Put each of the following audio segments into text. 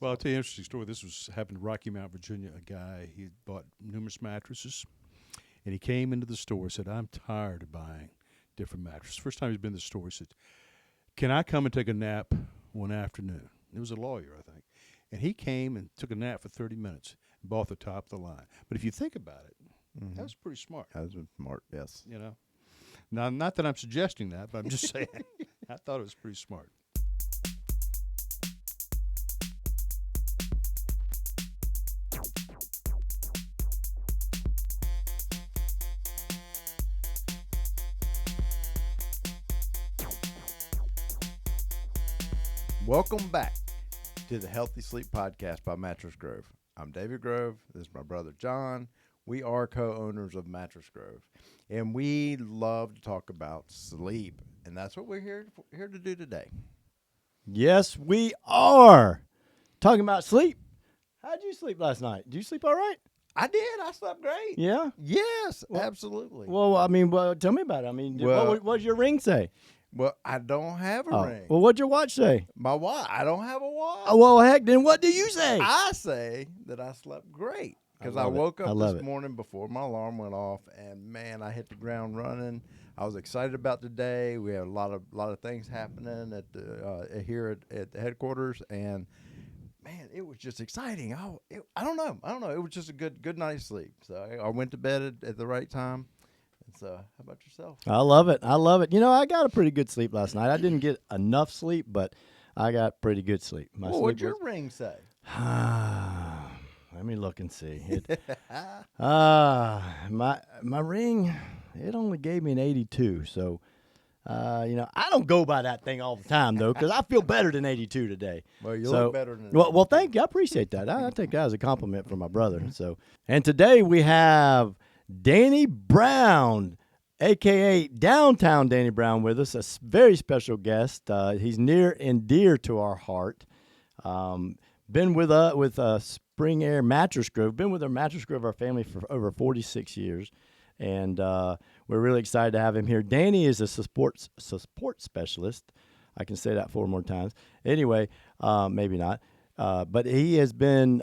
Well, I'll tell you an interesting story. This happened in Rocky Mount, Virginia. A guy, he bought numerous mattresses, and he came into the store and said, I'm tired of buying different mattresses. First time he's been to the store, he said, can I come and take a nap one afternoon? It was a lawyer, I think. And he came and took a nap for 30 minutes and bought the top of the line. But if you think about it, that was pretty smart. That was smart, yes. You know? Now, not that I'm suggesting that, but I'm just saying I thought it was pretty smart. Welcome back to the Healthy Sleep Podcast by Mattress Grove. I'm David Grove. This is my brother John. We are co-owners of Mattress Grove, and we love to talk about sleep, and that's what we're here to do today. Yes, we are talking about sleep. How'd you sleep last night? Did you sleep all right? I did. I slept great. Yeah? Yes, absolutely. Well, tell me about it. I mean, what did your ring say? Well, I don't have a ring. Well, what'd your watch say? My watch. I don't have a watch. Oh, well, heck, then what do you say? I say that I slept great because I woke up this morning. morning before my alarm went off, and man, I hit the ground running. I was excited about the day. We had a lot of things happening at the here at the headquarters, and man, it was just exciting. I don't know. It was just a good night's sleep. So I went to bed at the right time. So, how about yourself? I love it. You know, I got a pretty good sleep last night. I didn't get enough sleep, but I got pretty good sleep. What'd your ring say? Let me look and see. My ring, it only gave me an 82. So, I don't go by that thing all the time though, because I feel better than 82 today. Well, you look better than. Well, thank you. I appreciate that. I take that as a compliment from my brother. So, and today we have Danny Brown, a.k.a. Downtown Danny Brown, with us, a very special guest. He's near and dear to our heart. Been with Spring Air Mattress Grove. Been with our Mattress Grove, our family, for over 46 years. And we're really excited to have him here. Danny is a support specialist. I can say that 4 more times. Anyway, maybe not. But he has been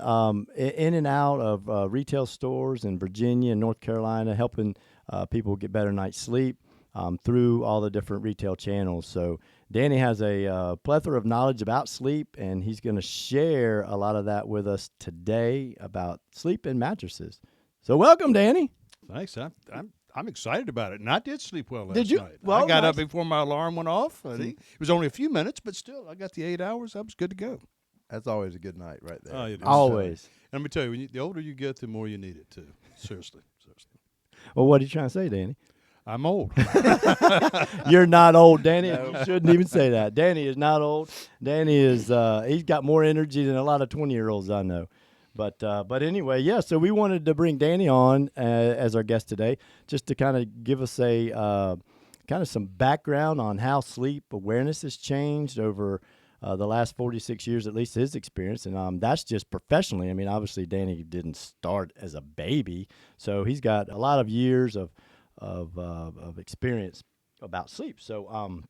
in and out of retail stores in Virginia and North Carolina, helping people get better night's sleep through all the different retail channels. So Danny has a plethora of knowledge about sleep, and he's going to share a lot of that with us today about sleep and mattresses. So welcome, Danny. Thanks. I'm excited about it, and I did sleep well last Did you? night. Well, I got nice. up before my alarm went off. And it was only a few minutes, but still, I got the 8 hours. I was good to go. That's always a good night right there. Oh, it is. Always. And let me tell you, the older you get, the more you need it, too. Seriously. Well, what are you trying to say, Danny? I'm old. You're not old, Danny. No. You shouldn't even say that. Danny is not old. Danny is he's got more energy than a lot of 20-year-olds I know. But anyway, yeah, so we wanted to bring Danny on as our guest today just to kind of give us a kind of some background on how sleep awareness has changed over the last 46 years, at least his experience. And that's just professionally. I mean, obviously, Danny didn't start as a baby, so he's got a lot of years of experience about sleep. So,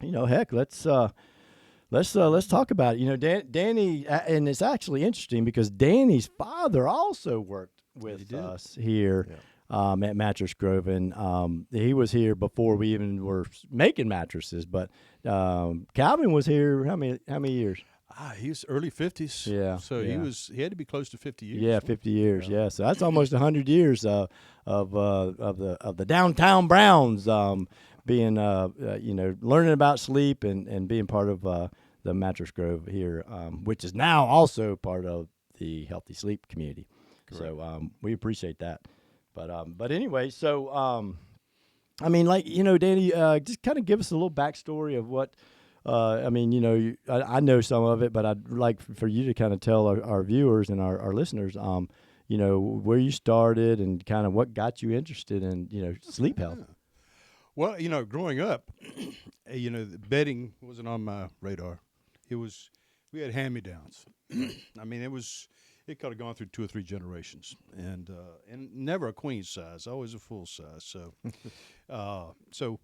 heck, let's talk about it. You know, Danny, and it's actually interesting because Danny's father also worked with us here at Mattress Grove, and he was here before we even were making mattresses. But Calvin was here how many years? He was early 50s. Yeah. So he had to be close to 50 years. Yeah, 50 years. Yeah. So that's almost 100 years of the downtown Browns being learning about sleep and being part of the Mattress Grove here, which is now also part of the Healthy Sleep community. Correct. So we appreciate that. But anyway, so Danny, just kind of give us a little backstory of what. I know some of it, but I'd like for you to kind of tell our viewers and our listeners, where you started and kind of what got you interested in, sleep health. Well, growing up, the bedding wasn't on my radar. We had hand-me-downs. I mean, it could have gone through 2 or 3 generations, and never a queen size, always a full size. So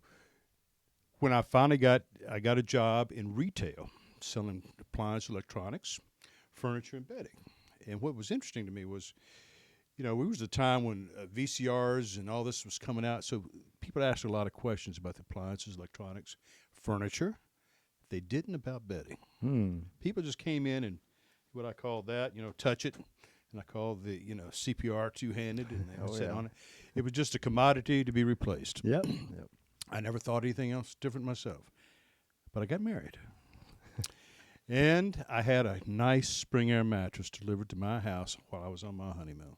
when I finally got a job in retail selling appliance electronics furniture and bedding. And what was interesting to me was, you know, it was a time when VCRs and all this was coming out, so people asked a lot of questions about the appliances, electronics, furniture. They didn't about bedding. People just came in and what I call that, you know, touch it, and I call the, you know, CPR two-handed, and they would sit on it. It was just a commodity to be replaced. Yep. I never thought anything else different myself, but I got married. And I had a nice spring air mattress delivered to my house while I was on my honeymoon.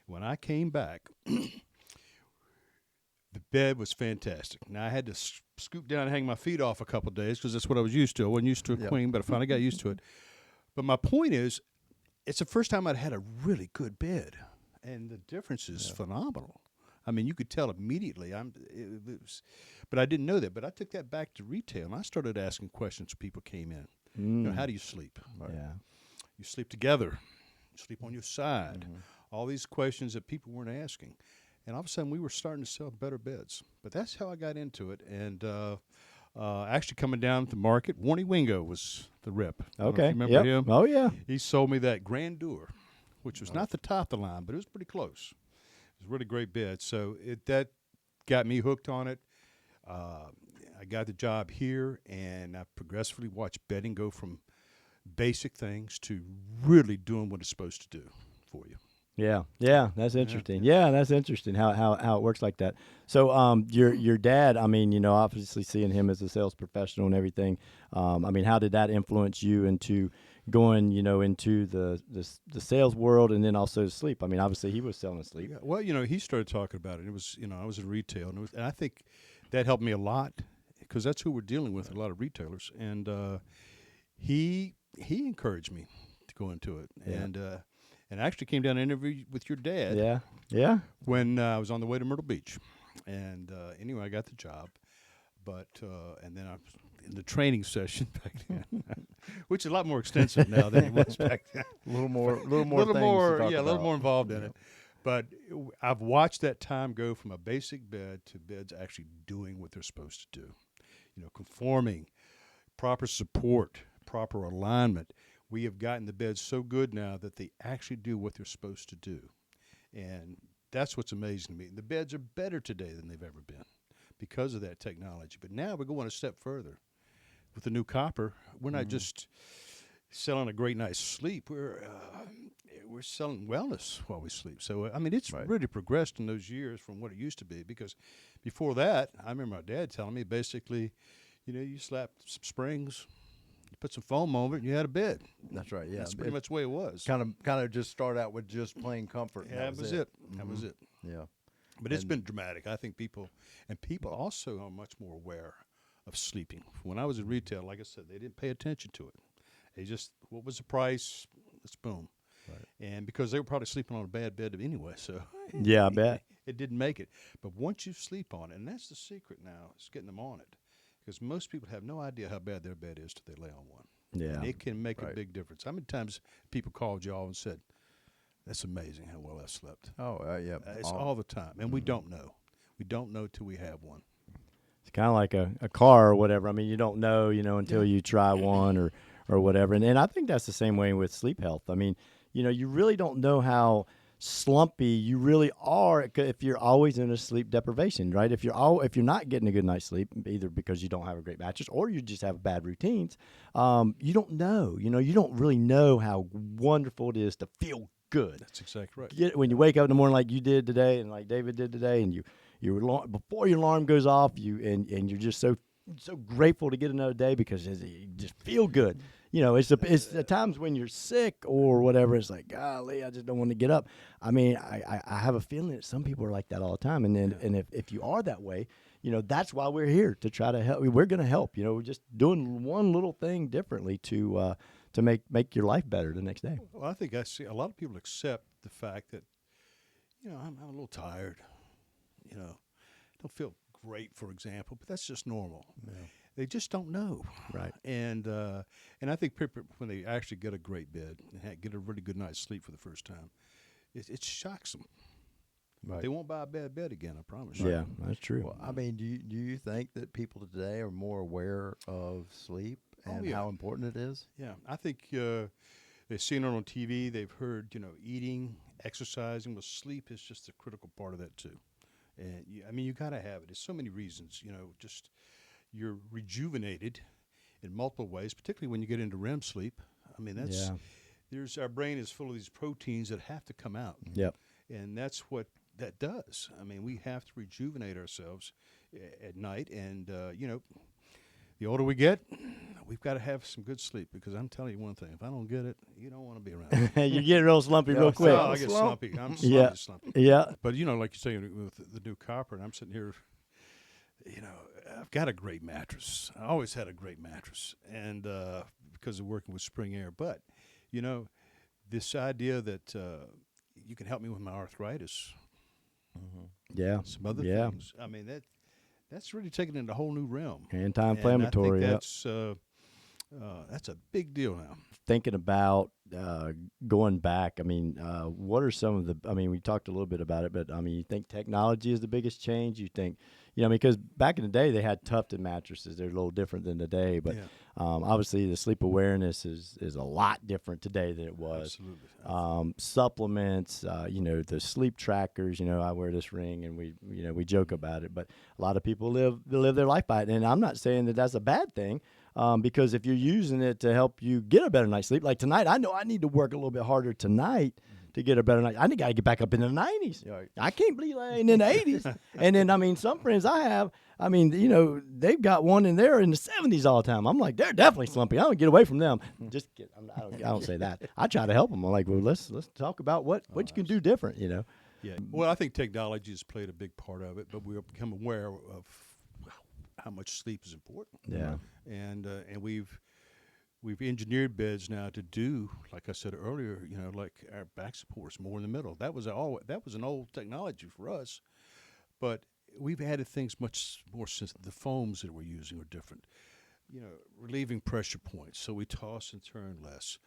When I came back, the bed was fantastic. Now, I had to scoop down and hang my feet off a couple of days because that's what I was used to. I wasn't used to a queen, but I finally got used to it. But my point is, it's the first time I'd had a really good bed, and the difference is phenomenal. I mean, you could tell immediately. But I didn't know that. But I took that back to retail, and I started asking questions when people came in. You know, how do you sleep? Yeah. You sleep together. You sleep on your side. All these questions that people weren't asking. And all of a sudden, we were starting to sell better beds. But that's how I got into it. And actually coming down the market, Warnie Wingo was the rep. I don't know if you remember him? Oh, yeah. He sold me that Grandeur, which was not the top of the line, but it was pretty close. It was a really great bed. So that got me hooked on it. I got the job here, and I progressively watched bedding go from basic things to really doing what it's supposed to do for you. Yeah, that's interesting. Yeah, that's interesting how it works like that. So, your dad, I mean, you know, obviously seeing him as a sales professional and everything. I mean, how did that influence you into going, you know, into the sales world and then also sleep? I mean, obviously he was selling sleep. Yeah, well, you know, he started talking about it. It was, you know, I was in retail, and I think that helped me a lot because that's who we're dealing with, a lot of retailers. And he encouraged me to go into it, and I actually came down and interviewed with your dad. Yeah. When I was on the way to Myrtle Beach, and anyway, I got the job, but and then I was in the training session back then, which is a lot more extensive now than it was back then. A little more a little more involved in it. But I've watched that time go from a basic bed to beds actually doing what they're supposed to do. You know, conforming, proper support, proper alignment. We have gotten the beds so good now that they actually do what they're supposed to do. And that's what's amazing to me. The beds are better today than they've ever been because of that technology. But now we're going a step further. With the new copper, we're not just selling a great night's sleep. We're selling wellness while we sleep. So, I mean, it's really progressed in those years from what it used to be. Because before that, I remember my dad telling me basically, you know, you slap some springs, you put some foam over it, and you had a bed. That's right. Yeah, That's pretty much the way it was. Kind of just start out with just plain comfort. Yeah, that was it. That was it. Yeah, but it's been dramatic. I think people also are much more aware of sleeping. When I was in retail, like I said, they didn't pay attention to it. They just, what was the price? Let's boom. Right. And because they were probably sleeping on a bad bed anyway, so yeah, I bet it didn't make it. But once you sleep on it, and that's the secret now, is getting them on it. Because most people have no idea how bad their bed is till they lay on one. Yeah. And it can make a big difference. How many times people called y'all and said, that's amazing how well I slept? Oh, yeah. It's all the time. And we don't know. We don't know till we have one. It's kind of like a car or whatever. I mean, you don't know, you know, until you try one or whatever. And I think that's the same way with sleep health. I mean, you know, you really don't know how slumpy you really are if you're always in a sleep deprivation, right? If you're not getting a good night's sleep, either because you don't have a great mattress or you just have bad routines, you don't know. You know, you don't really know how wonderful it is to feel good. That's exactly right. When you wake up in the morning like you did today and like David did today, and before your alarm goes off, and you're just so grateful to get another day because you just feel good. You know, it's the times when you're sick or whatever. It's like, golly, I just don't want to get up. I mean, I have a feeling that some people are like that all the time. And then, and if you are that way, you know, that's why we're here to try to help. We're going to help. You know, we're just doing one little thing differently to make your life better the next day. Well, I think I see a lot of people accept the fact that, you know, I'm a little tired. You know, don't feel great, for example, but that's just normal. Yeah. They just don't know, right? And I think people, when they actually get a great bed and get a really good night's sleep for the first time, it shocks them. Right. They won't buy a bad bed again. I promise you. Yeah, that's true. Well, I mean, do you think that people today are more aware of sleep and how important it is? Yeah, I think they've seen it on TV. They've heard, eating, exercising. Well, sleep is just a critical part of that too. And I mean, you got to have it. There's so many reasons. Just you're rejuvenated in multiple ways, particularly when you get into REM sleep. I mean, our brain is full of these proteins that have to come out. Yep. And that's what that does. I mean, we have to rejuvenate ourselves at night. And, the older we get, we've got to have some good sleep, because I'm telling you one thing. If I don't get it, you don't want to be around. You get real slumpy real quick. Oh, I get slumpy. I'm slumpy. Yeah. But, like you say, with the new copper, and I'm sitting here, I've got a great mattress. I always had a great mattress, and because of working with Spring Air. But, this idea that you can help me with my arthritis, Yeah. some other things. I mean, that's really taken it into a whole new realm. Anti-inflammatory. And I think that's a big deal now. Thinking about going back, I mean, what are some of the? I mean, we talked a little bit about it, but I mean, you think technology is the biggest change? You think, because back in the day they had tufted mattresses. They're a little different than today, but obviously the sleep awareness is a lot different today than it was. Absolutely. Supplements, the sleep trackers. I wear this ring, and we joke about it, but a lot of people live their life by it, and I'm not saying that that's a bad thing. Because if you're using it to help you get a better night's sleep, like tonight, I know I need to work a little bit harder tonight to get a better night. I got to get back up in the 90s. Right. I can't believe I ain't in the 80s. And then, I mean, some friends I have, I mean, they've got one and they're in the 70s all the time. I'm like, they're definitely slumpy. I don't get away from them. Just kidding. I don't say that. I try to help them. I'm like, well, let's talk about what you can do different. Yeah. Well, I think technology has played a big part of it, but we've become aware of how much sleep is important. Yeah. And we've engineered beds now to do, like I said earlier, like our back supports more in the middle. That was an old technology for us, but we've added things much more since. The foams that we're using are different. Relieving pressure points, so we toss and turn less.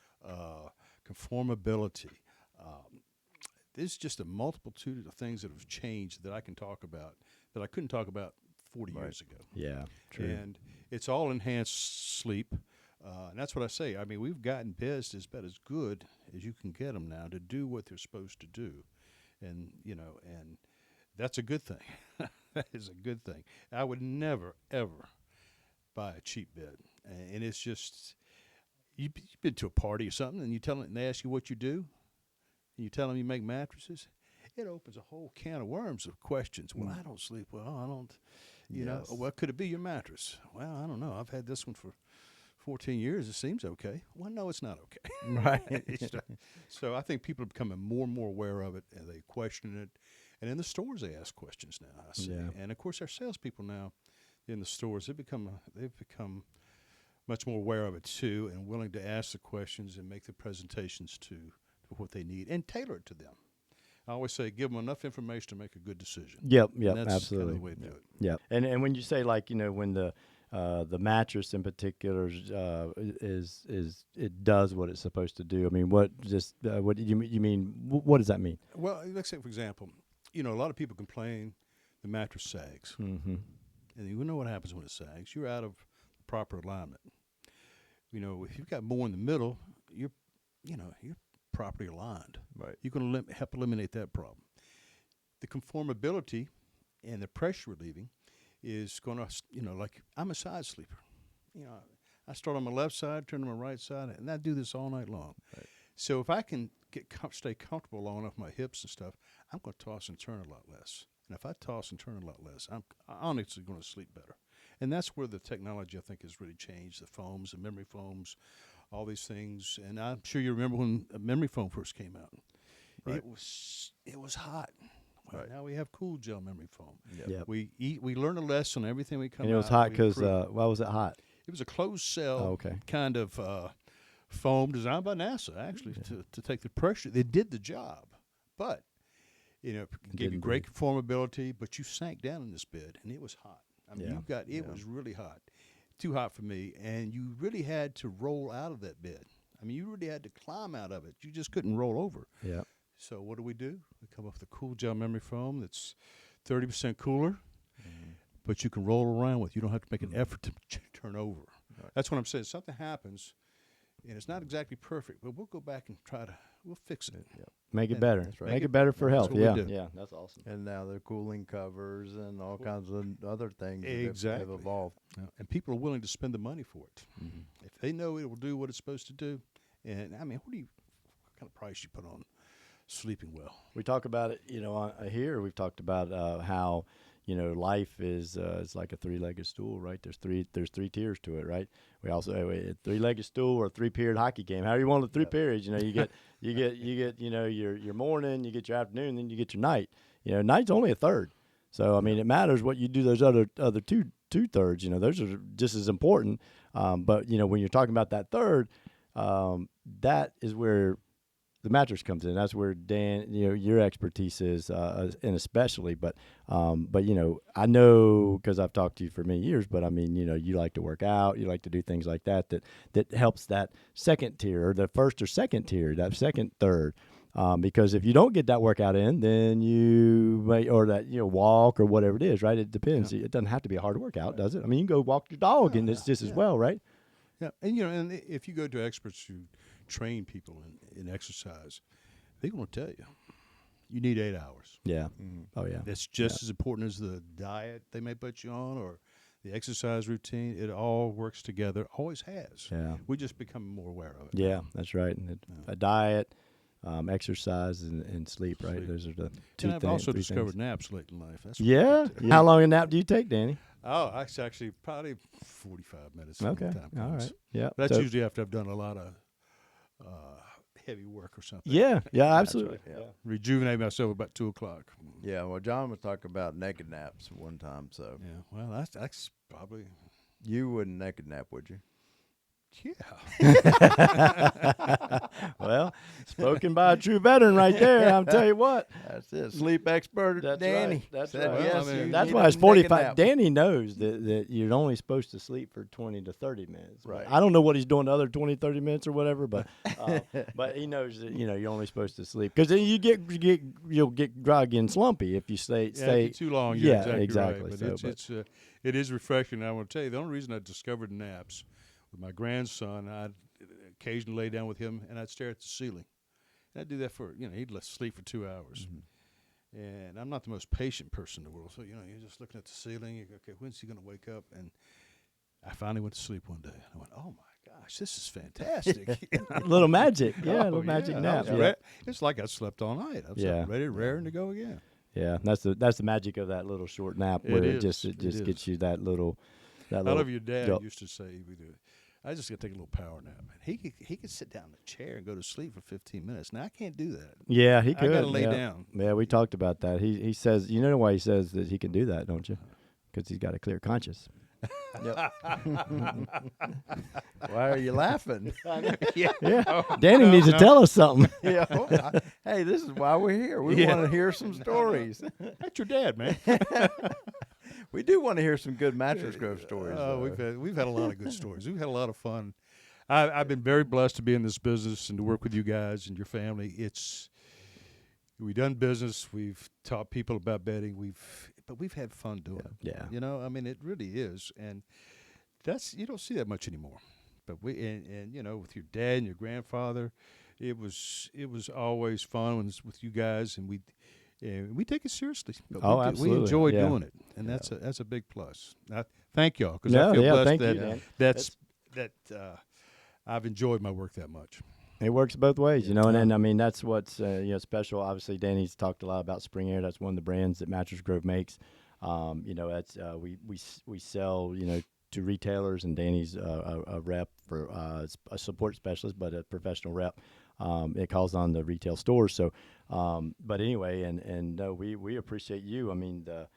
Conformability. There's just a multitude of things that have changed that I can talk about that I couldn't talk about 40 years ago. Yeah, true. And it's all enhanced sleep. And that's what I say. I mean, we've gotten beds as about as good as you can get them now to do what they're supposed to do. And, and that's a good thing. That is a good thing. I would never, ever buy a cheap bed. And it's just, you've been to a party or something, and and they ask you what you do, and you tell them you make mattresses. It opens a whole can of worms of questions. Well, I don't sleep well. I don't, Well, could it be your mattress? Well, I don't know. I've had this one for 14 years. It seems okay. Well, no, it's not okay. Right. So I think people are becoming more and more aware of it, and they question it. And in the stores, they ask questions now, I see. Yeah. And, of course, our salespeople now in the stores, they've become much more aware of it, too, and willing to ask the questions and make the presentations to what they need and tailor it to them. I always say, give them enough information to make a good decision. Yep, And that's absolutely. kind of the way to do it. Yeah, and when you say, like, when the mattress in particular is it does what it's supposed to do. I mean, what do you mean? What does that mean? Well, let's say, for example, a lot of people complain the mattress sags. Mm-hmm. And you know what happens when it sags. You're out of proper alignment. If you've got more in the middle, you're properly aligned. Right. You can help eliminate that problem. The conformability and the pressure relieving is going to, like I'm a side sleeper. I start on my left side, turn to my right side, and I do this all night long. Right. So if I can stay comfortable long enough, my hips and stuff, I'm going to toss and turn a lot less. And if I toss and turn a lot less, I'm honestly going to sleep better. And that's where the technology, I think, has really changed. The foams, the memory foams, all these things. And I'm sure you remember when a memory foam first came out. Right. It was hot. Well, Right. now we have cool gel memory foam. Yep. We learn a lesson on everything we come out. And it was hot we because improve. why was it hot? It was a closed cell okay. kind of foam designed by NASA, actually, to take the pressure. They did the job, but it gave you great conformability, but you sank down in this bed, and it was hot. I mean, it was really hot, too hot for me, and you really had to roll out of that bed. I mean, you really had to climb out of it. You just couldn't roll over. Yeah. So what do? We come up with a cool gel memory foam that's 30% cooler, but you can roll around with. You don't have to make an effort to turn over. Right. That's what I'm saying. Something happens, and it's not exactly perfect, but we'll go back and we'll fix it. Make it And better. that's right. Make it better for That's health. what we Yeah, do. yeah, that's awesome. And now they're cooling covers and all kinds of other things that Exactly. have evolved. And people are willing to spend the money for it. Mhm. If they know it will do what it's supposed to do, and I mean, what kind of price you put on sleeping well? We talk about it, here we've talked about how, life is like a three-legged stool, right? There's three tiers to it, right? We also have a three-legged stool or a three-period hockey game. However you want the three periods, you get your morning, you get your afternoon, then you get your night. Night's only a third. So I mean, it matters what you do those other two thirds. Those are just as important. But when you're talking about that third, that is where the mattress comes in. That's where Dan, your expertise is, and especially. But I know because I've talked to you for many years. But I mean, you like to work out, you like to do things like that helps that second tier, or the first or second tier, that second third. Because if you don't get that workout in, then you may, or that walk or whatever it is, right? It depends. It doesn't have to be a hard workout, does it? I mean, you can go walk your dog, and it's just as well, right? Yeah, and if you go to experts who train people in exercise, they're going to tell you need 8 hours. Yeah. Oh yeah. That's just as important as the diet they may put you on or the exercise routine. It all works together. Always has. Yeah. We just become more aware of it. Yeah, that's right. And a diet, exercise, and sleep, right? Sleep. Those are the two And I've things. also three discovered things. naps late in life. That's Yeah. pretty good, too. How long a nap do you take, Danny? Oh, it's actually probably 45 minutes. when Okay. the time All comes. right. Yeah. That's So- usually after I've done a lot of heavy work or something. Yeah. Yeah. That's Absolutely. right, yeah. Rejuvenate myself about 2 o'clock. Yeah, well, John was talking about naked naps one time, so Yeah. Well, that's probably you wouldn't naked nap, would you? yeah. Well, spoken by a true veteran right there. I'm tell you what. That's it. Sleep expert That's Danny. right. That's said right. yes. Well, I mean, you That's need why a it's naked 45. nap. Danny knows that you're only supposed to sleep for 20 to 30 minutes. Right. I don't know what he's doing the other 20, 30 minutes or whatever, but he knows that you're only supposed to sleep because then you'll get groggy and slumpy if you stay. Yeah, if you're too long. You're Yeah, exactly, exactly. Right. So, But it is refreshing. I want to tell you, the only reason I discovered naps with my grandson, I'd occasionally lay down with him and I'd stare at the ceiling. And I'd do that for he'd let sleep for 2 hours. Mm-hmm. And I'm not the most patient person in the world, so you're just looking at the ceiling. You go, okay, when's he going to wake up? And I finally went to sleep one day. I went, oh my gosh, this is fantastic. little magic, yeah, Oh, little magic yeah, nap. I was Yeah. it's like I slept all night. I was Yeah. raring to go again. Yeah, that's the magic of that little short nap It where is. it just It gets is. you that little. I love your dad Yup. used to say, I just got to take a little power nap. And he could sit down in a chair and go to sleep for 15 minutes. Now I can't do that. Yeah, he I could. got to lay yeah. down. Yeah, we talked about that. He says, you know why he says that he can do that, don't you? Because he's got a clear conscience. Yep. Why are you laughing? Yeah, Danny needs to tell us something. Hey, this is why we're here. We Yeah. want to hear some stories. That's your dad, man. We do want to hear some good Mattress Grove stories. Oh, though. we've had a lot of good stories. We've had a lot of fun. I've been very blessed to be in this business and to work with you guys and your family. We've done business. We've taught people about bedding. But we've had fun doing it. Yeah. I mean, it really is, and you don't see that much anymore. But and with your dad and your grandfather, it was always fun when it's with you guys, and we take it seriously. But Oh, we absolutely. enjoy Yeah. doing it, and that's a big plus. Thank y'all because No, I feel yeah, blessed thank that you, Dan. that I've enjoyed my work that much. It works both ways, and then I mean that's what's special. Obviously, Danny's talked a lot about Spring Air. That's one of the brands that Mattress Grove makes. That's we sell to retailers, and Danny's a rep for a support specialist, but a professional rep. It calls on the retail stores. So, but anyway, and we appreciate you. I mean the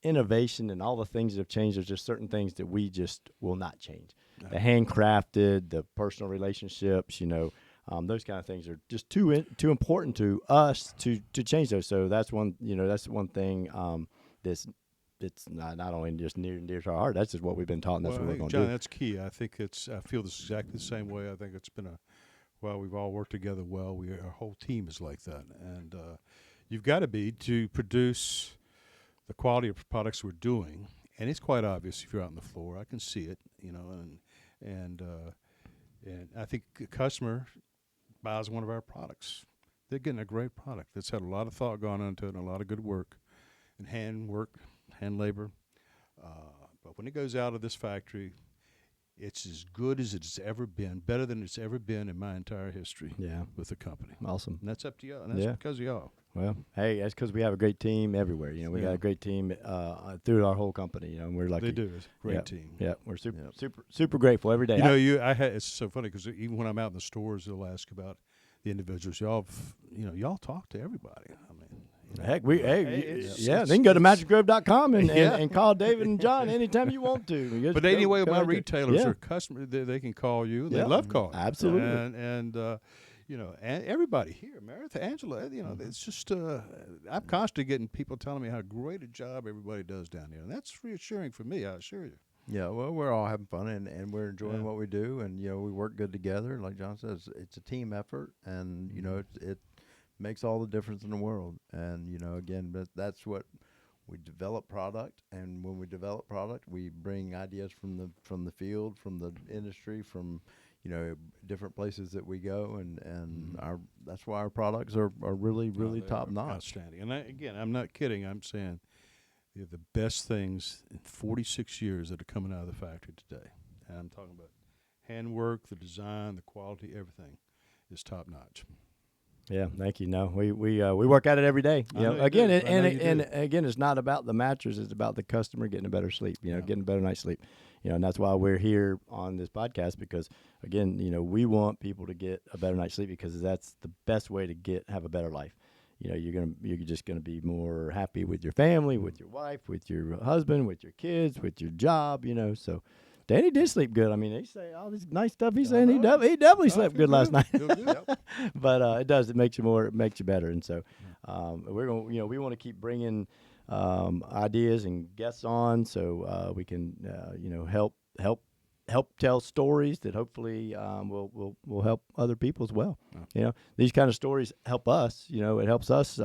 innovation and all the things that have changed. There's just certain things that we just will not change. The handcrafted, the personal relationships, those kind of things are just too important to us to change those. So that's one thing it's not only just near and dear to our heart. That's just what we've been taught, and that's what we're going to John, do. that's key. I think I feel this exactly the same way. I think it's been we've all worked together well. Our whole team is like that, and you've got to be to produce the quality of products we're doing. And it's quite obvious if you're out on the floor. I can see it, and And I think a customer buys one of our products, they're getting a great product that's had a lot of thought gone into it and a lot of good work and hand labor. But when it goes out of this factory, it's as good as it's ever been, better than it's ever been in my entire history with the company. Awesome. And that's up to y'all, and that's because of y'all. Well, hey, that's because we have a great team everywhere. We got a great team through our whole company. And we're lucky. They do. It's a great team. Yeah, we're super grateful every day. It's so funny because even when I'm out in the stores, they'll ask about the individuals. Y'all talk to everybody. I mean, heck, they can go to mattressgrove.com and call David and John anytime you want to. But anyway, my retailers are customers. They can call you. They love calling. Absolutely. And everybody here, Meredith, Angela, it's just, I'm constantly getting people telling me how great a job everybody does down here. And that's reassuring for me, I assure you. Yeah, well, we're all having fun, and we're enjoying what we do, and, we work good together. Like John says, it's a team effort, and, it makes all the difference in the world. And, again, that's what we develop product, and when we develop product, we bring ideas from the field, from the industry, from different places that we go, and that's why our products are really top notch. Outstanding. And I'm not kidding. I'm saying they're the best things in 46 years that are coming out of the factory today. And I'm talking about handwork, the design, the quality, everything is top notch. Yeah, thank you. No, we work at it every day. Again, again, it's not about the mattress; it's about the customer getting a better sleep. Getting a better night's sleep. And that's why we're here on this podcast, because again, we want people to get a better night's sleep, because that's the best way to have a better life. You're just gonna be more happy with your family, with your wife, with your husband, with your kids, with your job. So. Danny did sleep good. I mean, they say all this nice stuff he's saying. He definitely slept good last night. But it does. It makes you better. And so we're going. We want to keep bringing ideas and guests on, so we can help tell stories that hopefully will help other people as well. These kind of stories help us. It helps us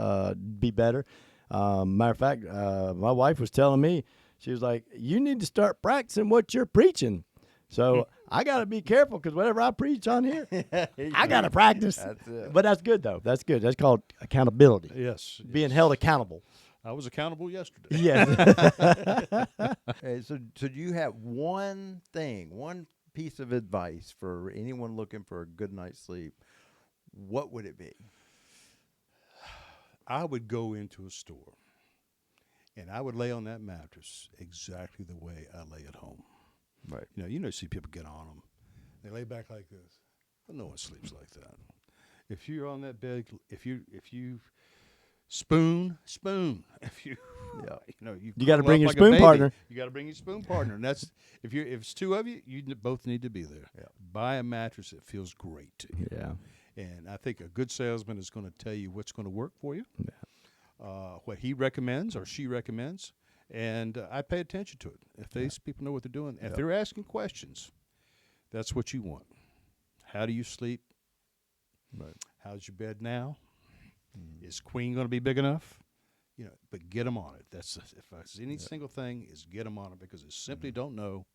be better. Matter of fact, my wife was telling me. She was like, you need to start practicing what you're preaching. So I got to be careful, because whatever I preach on here, I got to practice. That's it. But that's good, though. That's good. That's called accountability. Yes. Being held accountable. I was accountable yesterday. Yeah. Hey, so do you have one piece of advice for anyone looking for a good night's sleep? What would it be? I would go into a store, and I would lay on that mattress exactly the way I lay at home. Right. You see people get on them. They lay back like this. But no one sleeps like that. If you're on that bed, if you spoon. If you, you got to bring your spoon partner. You got to bring your spoon partner, and that's if it's two of you, you both need to be there. Yeah. Buy a mattress that feels great to you. Yeah. And I think a good salesman is going to tell you what's going to work for you. Yeah. What he recommends or she recommends, and I pay attention to it. If these people know what they're doing, if they're asking questions, that's what you want. How do you sleep? Right. How's your bed now? Is queen going to be big enough? But get them on it. If there's any single thing, is get them on it, because they simply don't know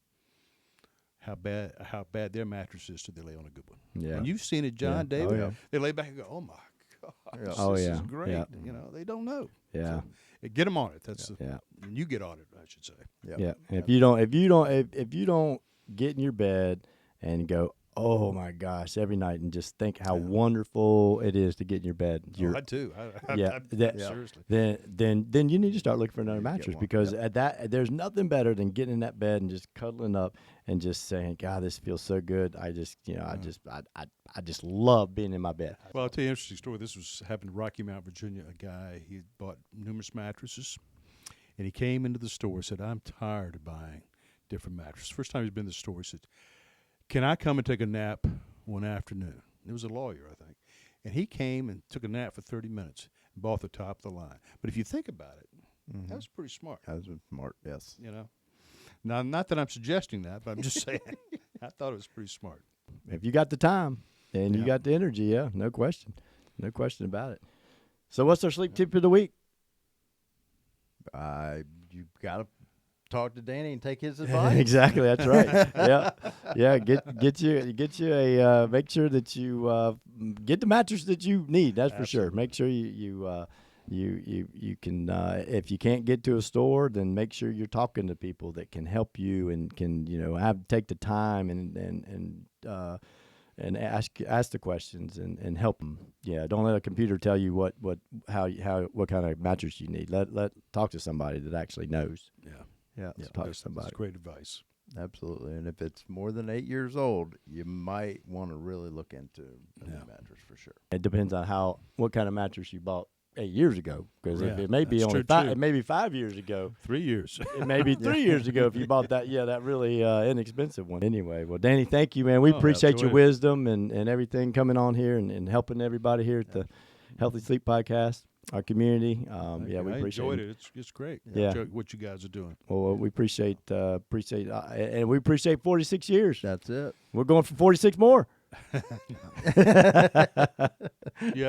how bad their mattress is till they lay on a good one. Yeah. And you've seen it, John, David. Oh, yeah. They lay back and go, oh my Yeah. this is great. Yeah. They don't know. Yeah. So, get them on it. That's and you get on it, I should say. Yeah. And if you don't get in your bed and go, oh my gosh, every night, and just think how wonderful it is to get in your bed. I do. Seriously. Then you need to start looking for another mattress, one. because at that there's nothing better than getting in that bed and just cuddling up and just saying, God, this feels so good. I just I just love being in my bed. Well, I'll tell you an interesting story. This happened in Rocky Mount, Virginia. A guy, he bought numerous mattresses, and he came into the store and said, I'm tired of buying different mattresses. First time he's been to the store, he said, can I come and take a nap one afternoon? It was a lawyer, I think. And he came and took a nap for 30 minutes and bought the top of the line. But if you think about it, that was pretty smart. That was smart, yes. Now, not that I'm suggesting that, but I'm just saying I thought it was pretty smart. If you got the time and you got the energy, no question. No question about it. So what's our sleep tip of the week? You got to talk to Danny and take his advice. Exactly, that's right. Yeah. Get you a make sure that you get the mattress that you need. That's for sure. Make sure you can if you can't get to a store, then make sure you're talking to people that can help you and can take the time and ask the questions and help them. Yeah, don't let a computer tell you what kind of mattress you need. Let talk to somebody that actually knows. Yeah, Talk to somebody. That's great advice. Absolutely. And if it's more than 8 years old, you might want to really look into a new mattress for sure. It depends on what kind of mattress you bought 8 years ago, because it may be that's only true, five. too. It may be 5 years ago. 3 years. It may be 3 years ago if you bought that. Yeah, that really inexpensive one. Anyway, well, Danny, thank you, man. We appreciate your absolutely. wisdom and everything coming on here and helping everybody here at the Healthy Sleep Podcast, our community. We I appreciate enjoyed it. It's great. Yeah. Enjoy what you guys are doing. Well, we appreciate and we appreciate 46 years. That's it. We're going for 46 more. You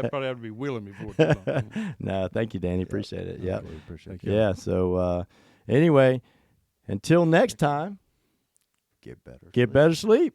probably have to be willing before too long. No, thank you, Danny. Appreciate it. Yeah. Really appreciate it. Yeah. So anyway, until next time, Get better. get better sleep.